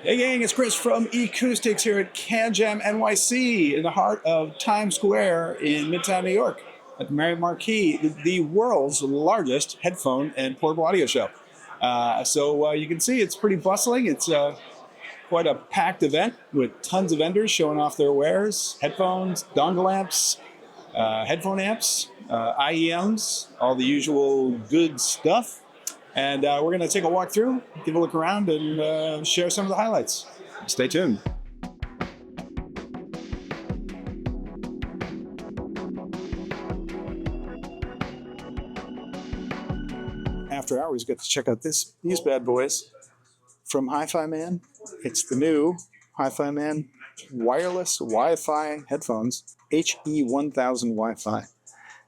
Hey gang, it's Chris from Acoustics here at CanJam NYC in the heart of Times Square in Midtown New York at the Marriott Marquis, the world's largest headphone and portable audio show. So you can see it's pretty bustling. It's quite a packed event with tons of vendors showing off their wares, headphones, dongle amps, headphone amps, iems, all the usual good stuff. And we're going to take a walk through, give a look around, and share some of the highlights. Stay tuned. After hours, you get to check out these bad boys from HiFiMAN. It's the new HiFiMAN wireless Wi-Fi headphones, HE1000 Wi-Fi.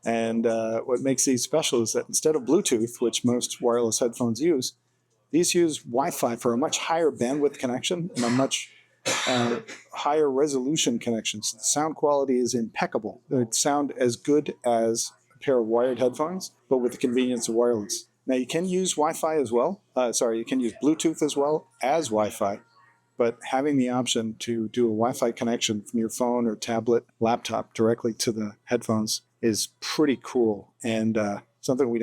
And what makes these special is that instead of Bluetooth, which most wireless headphones use, these use Wi-Fi for a much higher bandwidth connection and a much higher resolution connection. So the sound quality is impeccable. It sound as good as a pair of wired headphones, but with the convenience of wireless. Now you can use Wi-Fi as well. You can use Bluetooth as well as Wi-Fi. But having the option to do a Wi-Fi connection from your phone or tablet, laptop directly to the headphones is pretty cool and something we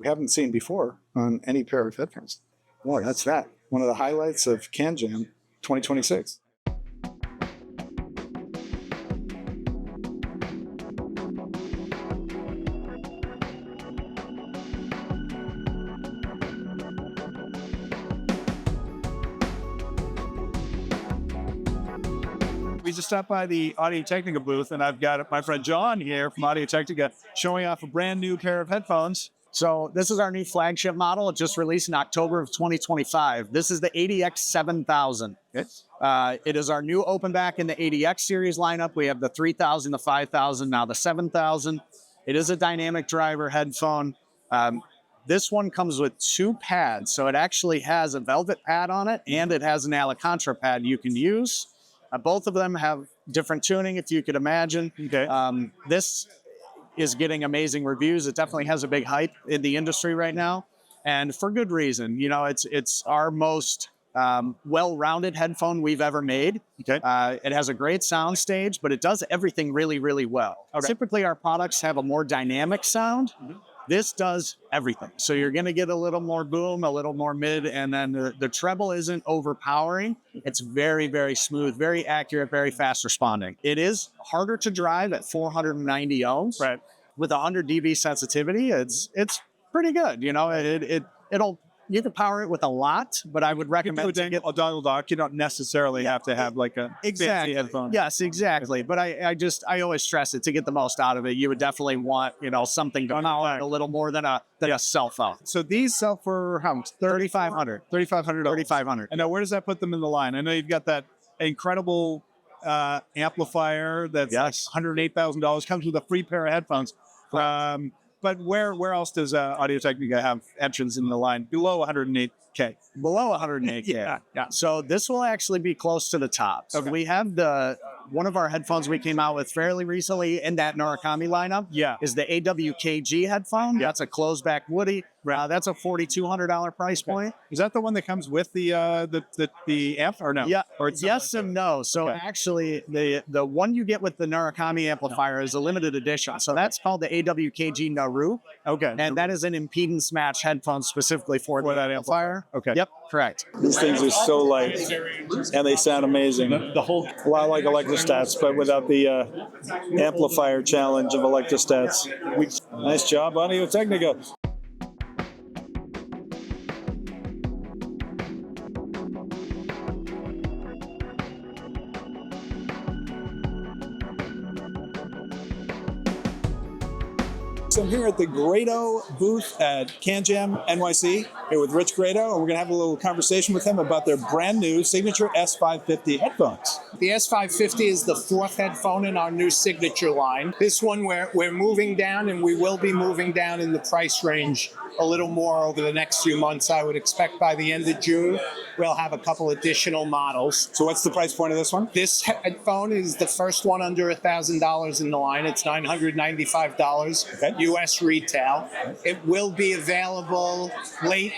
haven't seen before on any pair of headphones. Boy, that's that. One of the highlights of CanJam 2026. We just stopped by the Audio-Technica booth, and I've got my friend John here from Audio-Technica showing off a brand new pair of headphones. So this is our new flagship model. It just released in October of 2025. This is the ADX7000. Okay. It is our new open back in the ADX series lineup. We have the 3000, the 5000, now the 7000. It is a dynamic driver headphone. This one comes with two pads. So it actually has a velvet pad on it, and it has an Alcantara pad you can use. Both of them have different tuning, if you could imagine. Okay. This is getting amazing reviews. It definitely has a big hype in the industry right now, and for good reason. You know, it's our most well-rounded headphone we've ever made. Okay. It has a great sound stage, but it does everything really, really well. Okay. Typically, our products have a more dynamic sound. Mm-hmm. This does everything. So you're going to get a little more boom, a little more mid, and then the treble isn't overpowering. It's very, very smooth, very accurate, very fast responding. It is harder to drive at 490 ohms. Right. With 100 dB sensitivity, it's pretty good. You know, you can power it with a lot, but I would recommend to get a dongle dock. You don't necessarily have to have like a fancy headphone. Yes, exactly. But I always stress it, to get the most out of it, you would definitely want, something going on a little more than a cell phone. So these sell for how much? $3,500. $3,500. And now where does that put them in the line? I know you've got that incredible amplifier that's $108,000, comes with a free pair of headphones. But where else does Audio-Technica have entrance in the line below 108K? Below 108K. Yeah. So this will actually be close to the top. So Okay. we have one of our headphones we came out with fairly recently in that Murakami lineup. Yeah. Is the AWKG headphone. Yeah. That's a closed back Woody. That's a $4,200 price point. Is that the one that comes with the amp or no? Yeah. Or it's yes and no. So actually, the one you get with the Murakami amplifier is a limited edition. So that's called the AWKG Naru. Okay. And that is an impedance match headphone specifically for that amplifier. Okay. Yep. Correct. These things are so light, and they sound amazing. A lot like electrostats, but without the amplifier challenge of electrostats. Nice job, Audio-Technica. So I'm here at the Grado booth at CanJam NYC, here with Rich Grado, and we're going to have a little conversation with him about their brand new signature S550 headphones. The S550 is the fourth headphone in our new signature line. This one we're moving down, and we will be moving down in the price range a little more over the next few months. I would expect by the end of June, we'll have a couple additional models. So what's the price point of this one? This headphone is the first one under $1,000 in the line. It's $995 US retail. It will be available late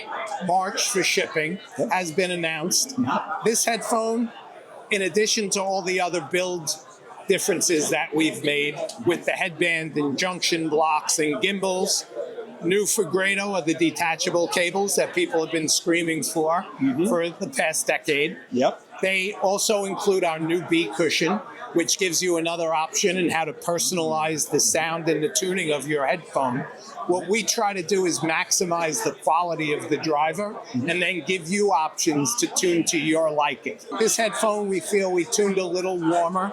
March for shipping, has been announced. This headphone, in addition to all the other build differences that we've made with the headband and junction blocks and gimbals, new for Grado are the detachable cables that people have been screaming for the past decade. Yep. They also include our new B cushion, which gives you another option in how to personalize the sound and the tuning of your headphone. What we try to do is maximize the quality of the driver and then give you options to tune to your liking. This headphone, we feel we tuned a little warmer,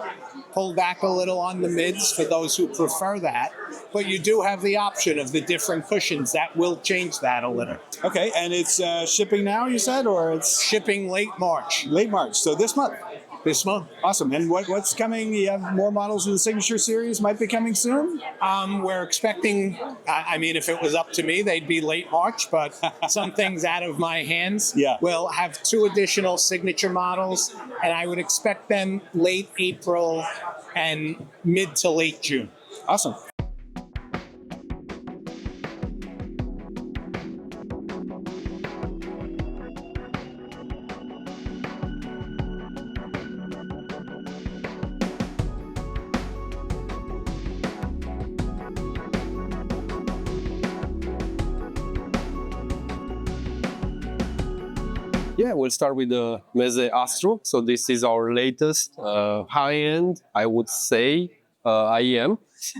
pulled back a little on the mids for those who prefer that. But you do have the option of the different cushions that will change that a little. Okay, and it's shipping now, you said, or it's Shipping late March. late March? So this month. This month. Awesome. And what's coming? You have more models in the Signature Series might be coming soon? We're expecting, I mean, if it was up to me, they'd be late March, but some things out of my hands. Yeah. We'll have 2 additional Signature models, and I would expect them late April and mid to late June. Awesome. Yeah, we'll start with the Meze ASTRA. So this is our latest high-end, I would say, IEM.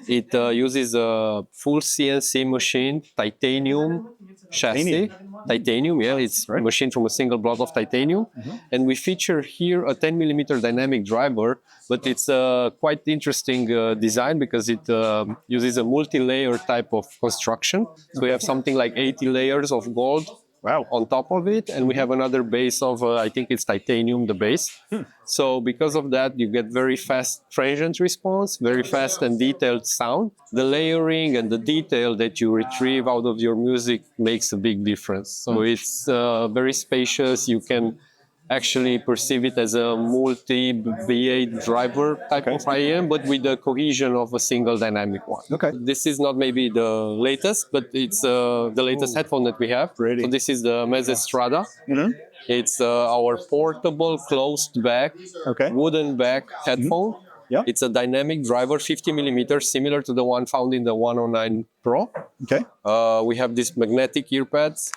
It uses a full CNC machine, titanium chassis. Titanium, yeah, it's machined from a single block of titanium. And we feature here a 10mm dynamic driver, but it's a quite interesting design because it uses a multi-layer type of construction. So we have something like 80 layers of gold on top of it, and we have another base of, I think it's titanium, the base. So because of that, you get very fast transient response, very fast and detailed sound. The layering and the detail that you retrieve out of your music makes a big difference. So it's very spacious. You can actually perceive it as a multi-V8 driver type of IEM, but with the cohesion of a single dynamic one. Okay. This is not maybe the latest, but it's the latest headphone that we have. Pretty. So this is the Meze STRADA. It's our portable closed back, wooden back headphone. Yeah. It's a dynamic driver, 50mm, similar to the one found in the 109 Pro. Okay. We have these magnetic ear pads.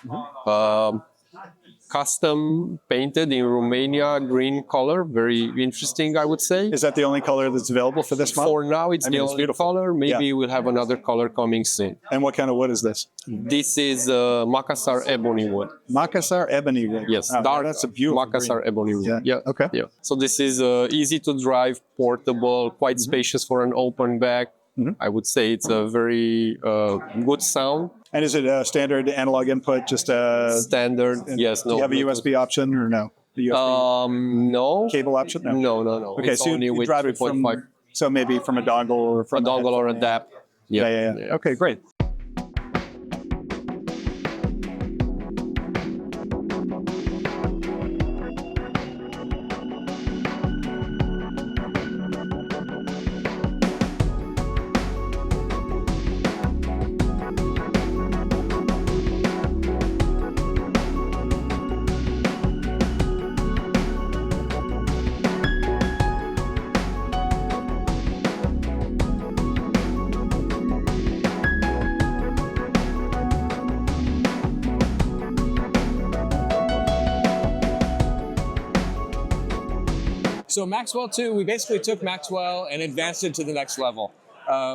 Custom painted in Romania, green color, very interesting, I would say. Is that the only color that's available for this model? For now, it's the only color. Maybe we'll have another color coming soon. And what kind of wood is this? This is Makassar ebony wood. Makassar ebony wood. Yes, Oh, dark. that's a beautiful Makassar green. ebony wood. Yeah. Okay. Yeah. So this is easy to drive, portable, quite spacious for an open back. I would say it's a very good sound. And is it a standard analog input, just a Standard, yes. Do No. you have a USB option or no? The USB No. cable option? No. Okay, It's so only you with drive it 3.5. from, so maybe from a dongle or A from dongle or a DAP. Yeah. Okay, great. So Maxwell 2, we basically took Maxwell and advanced it to the next level.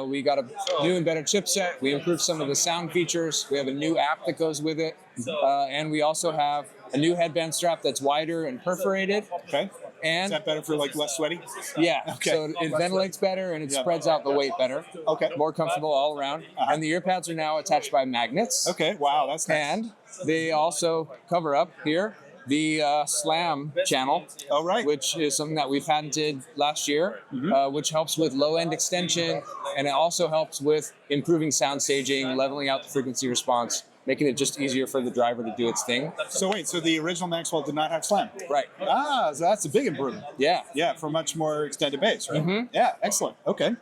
We got a new and better chipset. We improved some of the sound features. We have a new app that goes with it. And we also have a new headband strap that's wider and perforated. Okay. And Is that better for like less sweaty? yeah, Okay. so it ventilates better and it spreads out the weight better. Okay. More comfortable all around. And the ear pads are now attached by magnets. Okay. Wow, that's nice. And they also cover up here the SLAM channel, Oh, right. which is something that we patented last year, which helps with low-end extension, and it also helps with improving sound staging, leveling out the frequency response. making it just easier for the driver to do its thing. So wait, so the original Maxwell did not have slam? Right. Ah, so that's a big improvement. Yeah. Yeah, for much more extended bass, right? Yeah, excellent. Okay.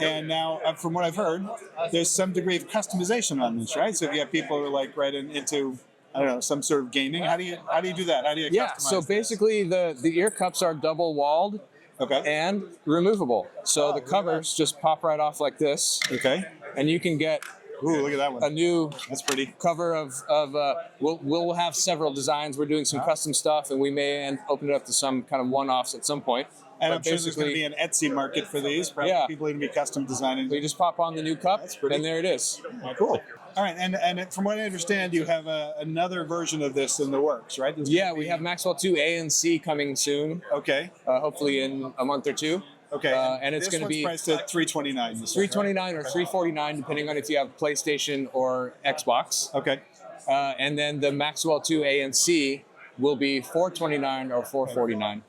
And now, from what I've heard, there's some degree of customization on this, right? So if you have people who are like into, I don't know, some sort of gaming, how do you do that? How do you Yeah. customize So basically, the ear cups are double walled. Okay. And removable. So the covers just pop right off like this. Okay. And you can get Ooh, look at that one. a new That's pretty. cover of we'll have several designs. We're doing some custom stuff, and we may open it up to some kind of one-offs at some point. And But I'm sure there's going to be an Etsy market for these. Probably Yeah. people are going to be custom designing. So you just pop on the new cup, pretty- and there it is. Cool. All right, and from what I understand, you have another version of this in the works, right? Yeah, we have Maxwell 2 A and C coming soon, Okay. hopefully in a month or two. Okay. And it's This going to one's be priced at $329. $329 or $349, depending on if you have PlayStation or Xbox. Okay. And then the Maxwell 2 A and C will be $429 or $449.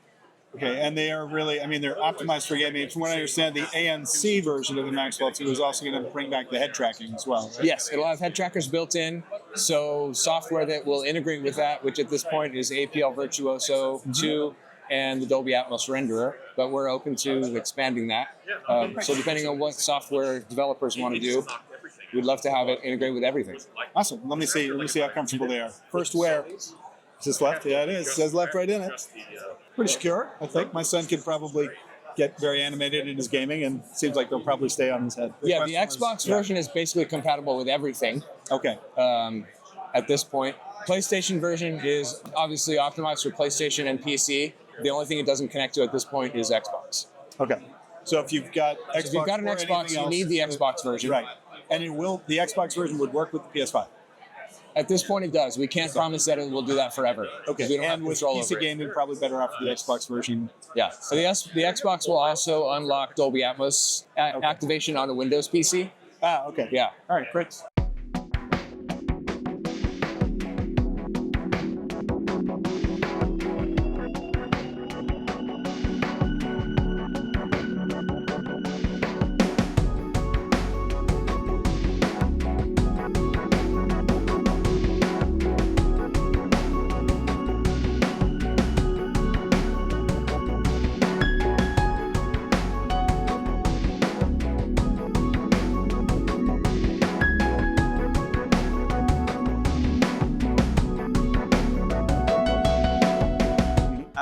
Okay, and they are really, I mean, they're optimized for gaming. From what I understand, the ANC version of the Maxwell 2 is also going to bring back the head tracking as well. Right? Yes, it'll have head trackers built in. So software that will integrate with that, which at this point is APL Virtuoso 2 and the Dolby Atmos renderer, but we're open to expanding that. So depending on what software developers want to do, we'd love to have it integrate with everything. Awesome. Let me see how comfortable they are. First wear. Is this left? Yeah, it is. It says left right in it. Pretty secure, I think. My son could probably get very animated in his gaming, and it seems like they'll probably stay on his head. Yeah, the Xbox version is basically compatible with everything. Okay. At this point. PlayStation version is obviously optimized for PlayStation and PC. The only thing it doesn't connect to at this point is Xbox. Okay. So if you've got Xbox, If you've got an or Xbox, anything you else, need the Xbox version. right? And the Xbox version would work with the PS5. At this point, it does. We can't promise that it will do that forever. Okay. We don't have And with control PC over it. gaming, probably better off with the Xbox version. Yeah. So the Xbox will also unlock Dolby Atmos activation on a Windows PC. Ah, okay. Yeah. All right, great.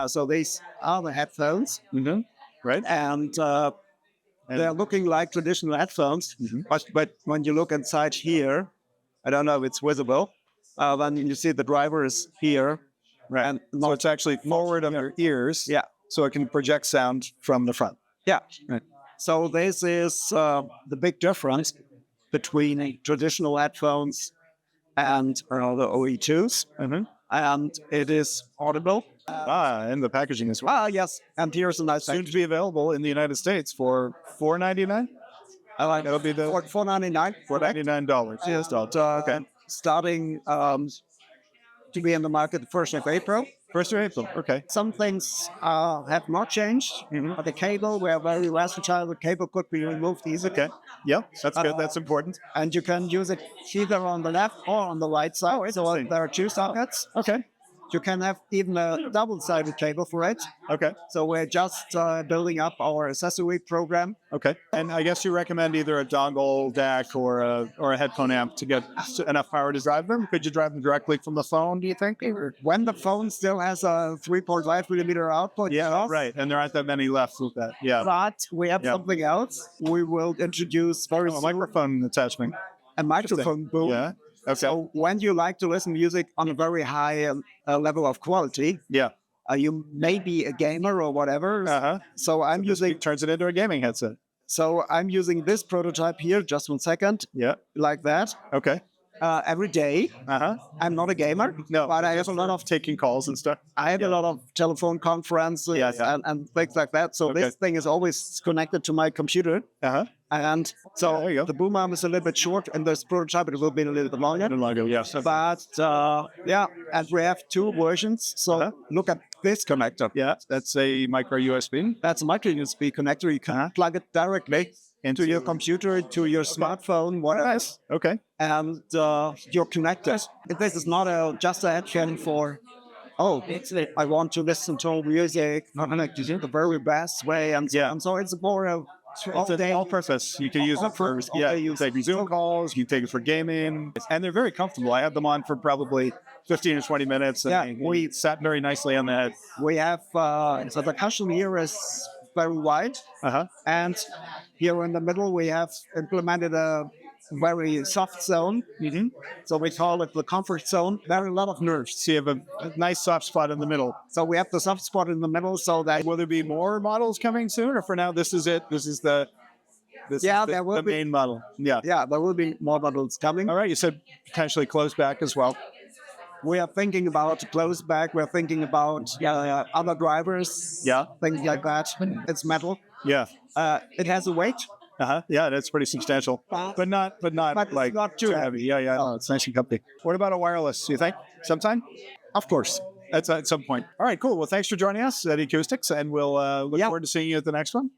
So these are the headphones, Right. and they're looking like traditional headphones. But when you look inside here, I don't know if it's visible. Then you see the driver is here, Right. and So it's actually forward of your ears. Yeah. So it can project sound from the front. yeah. Right. So this is the big difference between traditional headphones and the OE2s, and it is audible. Ah, and the packaging as well. Ah, yes. And here's a nice Soon to be available in the United States for $4.99. That'll be the $4.99. $4.99. Yes. Okay. Starting to be in the market the 1st of April. 1st of April. Okay. Some things have not changed. But the cable, we're very versatile. The cable could be removed easily. Okay. Yep. That's good. That's important. And you can use it either on the left or on the right side. So there are two sockets. Okay. You can have even a double-sided cable for it. Okay. So we're just building up our accessory program. Okay. And I guess you recommend either a dongle DAC or a headphone amp to get enough power to drive them? Could you drive them directly from the phone, do you think? When the phone still has a 3.5 millimeter output. Yeah, right. And there aren't that many left with that. Yeah. But we have something else. We will introduce very A microphone attachment. a microphone boom. Yeah. Okay. So when you like to listen music on a very high level of quality, Yeah. you may be a gamer or whatever. So I'm using It turns it into a gaming headset. this prototype here. Just 1 second. Yeah. Like that. Okay. Every day. I'm not a gamer. No, but I have a lot of taking calls and stuff. I have a lot of telephone conferences and things like that. So this thing is always connected to my computer. And so there you go. the boom arm is a little bit short, and this prototype it will be a little bit longer. Yes. But and we have two versions. So look at this connector. Yeah, that's a micro USB. That's a micro USB connector. You can plug it directly into your computer, to your smartphone, whatever. Okay. And you're connected. This is not just a headphone for, I want to listen to music, not like the very best way. And so it's more of All purpose. You can use it for take Zoom calls, you take it for gaming, and they're very comfortable. I had them on for probably 15 or 20 minutes, and we sat very nicely on the head. We have, so the cushion here is very wide, and here in the middle we have implemented a very soft zone. So we call it the comfort zone. There are a lot of nerves. So you have a nice soft spot in the middle. So we have the soft spot in the middle so that... Will there be more models coming soon, or for now this is it? This is the main model. Yeah. Yeah, there will be more models coming. All right, you said potentially close back as well. We are thinking about close back. We're thinking about other drivers. Yeah. Things like that. It's metal. Yeah. It has a weight. Yeah, that's pretty substantial, but not like not too heavy. Yeah. Oh, it's nice and comfy. What about a wireless? You think sometime? Of course. That's at some point. All right, cool. Well, thanks for joining us at Acoustics, and we'll look forward to seeing you at the next one.